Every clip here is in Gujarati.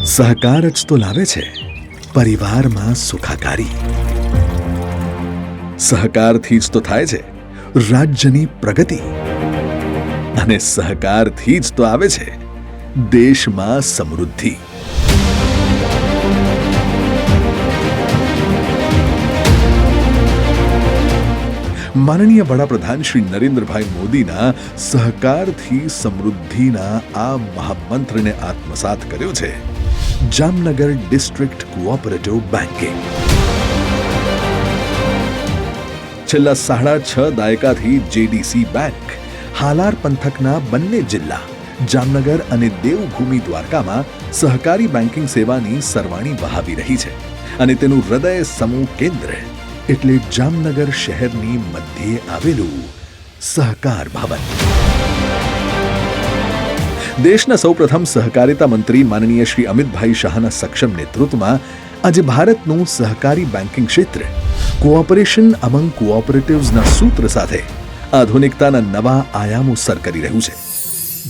સહકાર જ તો લાવે છે પરિવારમાં સુખાકારી. સહકારથી જ તો થાય છે રાજ્યની પ્રગતિ, અને સહકારથી જ તો આવે છે દેશમાં સમૃદ્ધિ. માનનીય વડાપ્રધાન શ્રી નરેન્દ્રભાઈ મોદીના સહકારથી સમૃદ્ધિના આ મહામંત્રને આત્મસાત કર્યો છે જામનગર ડિસ્ટ્રિક્ટ કોઓપરેટિવ બેન્કિંગ. છેલ્લા 6.5 દાયકાથી જેડીસી બેંક હાલાર પંથકના બંને જિલ્લા જામનગર અને દેવભૂમિ દ્વારકામાં સહકારી બેન્કિંગ સેવાની સરવાણી વહાવી રહી છે, અને તેનું હૃદય સમૂહ કેન્દ્ર એટલે જામનગર શહેરની મધ્યે આવેલું સહકાર ભવન. દેશના સૌપ્રથમ સહકારિતા મંત્રી માનનીય શ્રી અમિતભાઈ શાહના સક્ષમ નેતૃત્વમાં આજે ભારતનું સહકારી બેન્કિંગ ક્ષેત્ર કોઓપરેશન અમંગ કોઓપરેટિવ્સના સૂત્ર સાથે આધુનિકતાના નવા આયામો સર કરી રહ્યું છે.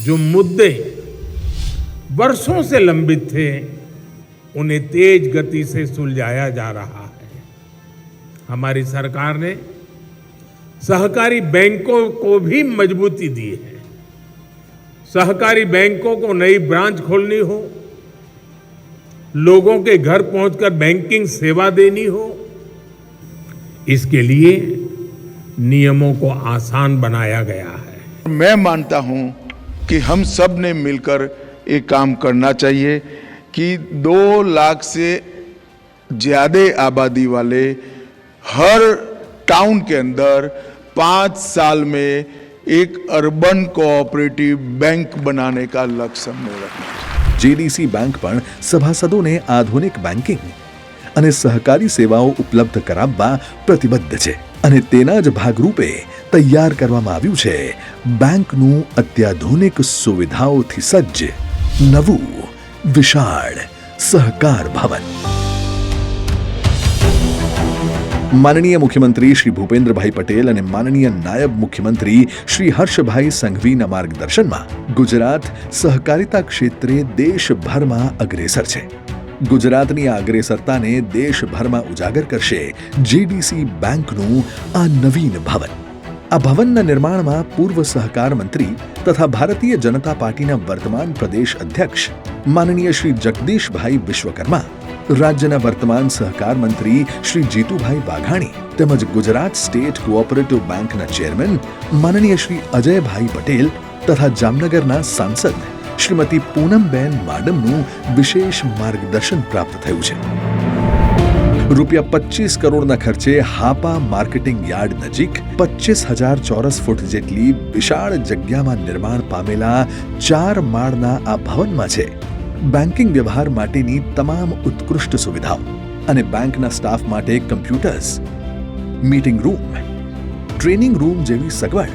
जो मुद्दे वर्षों से लंबित थे उन्हें तेज गति से सुलझाया जा रहा है. हमारी सरकार ने सहकारी बैंकों को भी मजबूती दी है. सहकारी बैंकों को नई ब्रांच खोलनी हो, लोगों के घर पहुंचकर बैंकिंग सेवा देनी हो, इसके लिए नियमों को आसान बनाया गया है. मैं मानता हूं कि हम सब ने मिलकर एक काम करना चाहिए कि 2 लाख से ज़्यादा आबादी वाले हर टाउन के अंदर 5 साल में एक अर्बन कोऑपरेटिव बैंक बनाने का लक्ष्य हमने रखा है. जेडीसी बैंक પણ સભાસદોને આધુનિક બેન્કિંગ અને સહકારી સેવાઓ ઉપલબ્ધ કરાવવા પ્રતિબદ્ધ છે, અને તેના જ ભાગરૂપે તૈયાર કરવામાં આવ્યું છે બેંકનું અત્યાધુનિક સુવિધાઓથી સજ્જ નવું વિશાળ સહકાર ભવન. માનનીય મુખ્યમંત્રી શ્રી ભૂપેન્દ્રભાઈ પટેલ અને માનનીય નાયબ મુખ્યમંત્રી શ્રી હર્ષભાઈ સંઘવીના માર્ગદર્શનમાં ગુજરાત સહકારિતા ક્ષેત્રે દેશભરમાં અગ્રેસર છે. ગુજરાતની આ અગ્રેસરતાને દેશભરમાં ઉજાગર કરશે જેડીસી બેંકનું આ નવીન ભવન. આ ભવનના નિર્માણમાં પૂર્વ સહકાર મંત્રી તથા ભારતીય જનતા પાર્ટીના વર્તમાન પ્રદેશ અધ્યક્ષ માનનીય શ્રી જગદીશભાઈ વિશ્વકર્મા, રાજ્યના વર્તમાન સહકાર મંત્રી શ્રી જીતુભાઈ વાઘાણી તેમજ ગુજરાત સ્ટેટ કોઓપરેટિવ બેંકના ચેરમેન માનનીય શ્રી અજયભાઈ પટેલ તથા જામનગરના સાંસદ શ્રીમતી પૂનમબેન માડમનું વિશેષ માર્ગદર્શન પ્રાપ્ત થયું છે. રૂપિયા 25 કરોડના ખર્ચે હાપા માર્કેટિંગ યાર્ડ નજીક 25,000 ચોરસ ફૂટ જેટલી વિશાળ જગ્યામાં નિર્માણ પામેલા 4 માળના આ ભવનમાં છે બેન્કિંગ વ્યવહાર માટેની તમામ ઉત્કૃષ્ટ સુવિધાઓ, અને બેંકના સ્ટાફ માટે computers, meeting room, training room જેવી સગવડ,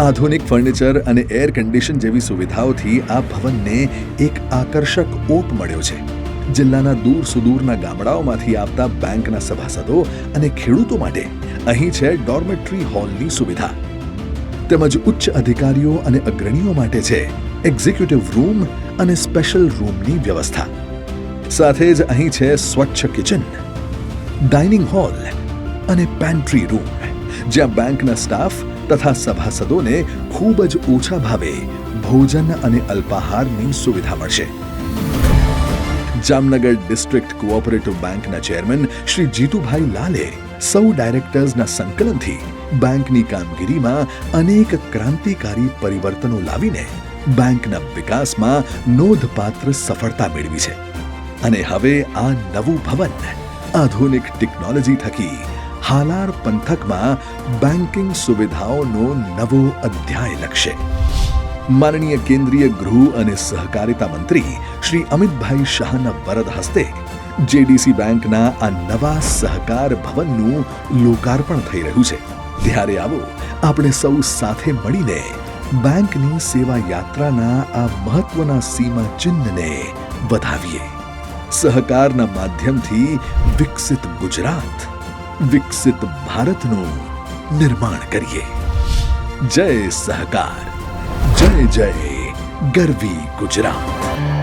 આધુનિક ફર્નિચર અને એર કન્ડિશન જેવી સુવિધાઓથી આ ભવનને એક આકર્ષક ઓપ મળ્યો છે. જિલ્લાના દૂર સુદૂરના ગામડાઓમાંથી આવતા બેંકના સભાસદો અને ખેડૂતો માટે અહીં છે ડોર્મેટરી હોલની સુવિધા, તેમજ ઉચ્ચ અધિકારીઓ અને અગ્રણીઓ માટે છે એક્ઝિક્યુટિવ રૂમ અને સ્પેશિયલ રૂમની વ્યવસ્થા. સાથે જ અહીં છે સ્વચ્છ કિચન, ડાઇનિંગ હોલ અને પેન્ટ્રી રૂમ, જ્યાં બેંકના સ્ટાફ તથા સભાસદોને ખૂબ જ ઓછા ભાવે ભોજન અને અલ્પાહારની સુવિધા મળશે. જામનગર ડિસ્ટ્રિક્ટ કોઓપરેટિવ બેંકના ચેરમેન શ્રી જીતુભાઈ લાલે સૌ ડાયરેક્ટર્સના સંકલનથી બેંકની કામગીરીમાં અનેક ક્રાંતિકારી પરિવર્તનો લાવીને બેંકના વિકાસમાં નોંધપાત્ર સફળતા મેળવી છે. અને હવે આ નવું ભવન આધુનિક ટેકનોલોજી થકી હાલાર પંથકમાં બેન્કિંગ સુવિધાઓનો નવો અધ્યાય લખશે. માનનીય કેન્દ્રીય ગૃહ અને સહકારિતા મંત્રી શ્રી અમિતભાઈ શાહના વરદ હસ્તે જેડીસી બેંકના આ નવા સહકાર ભવનનું લોકાર્પણ થઈ રહ્યું છે. ત્યારે આવો આપણે સૌ સાથે મળીને બેંકની સેવા યાત્રાના આ મહત્વના સીમા ચિહ્નને વધાવીએ. સહકારના માધ્યમથી વિકસિત ગુજરાત, વિકસિત ભારતનું નિર્માણ કરીએ. જય સહકાર, જય જય ગરવી ગુજરાત.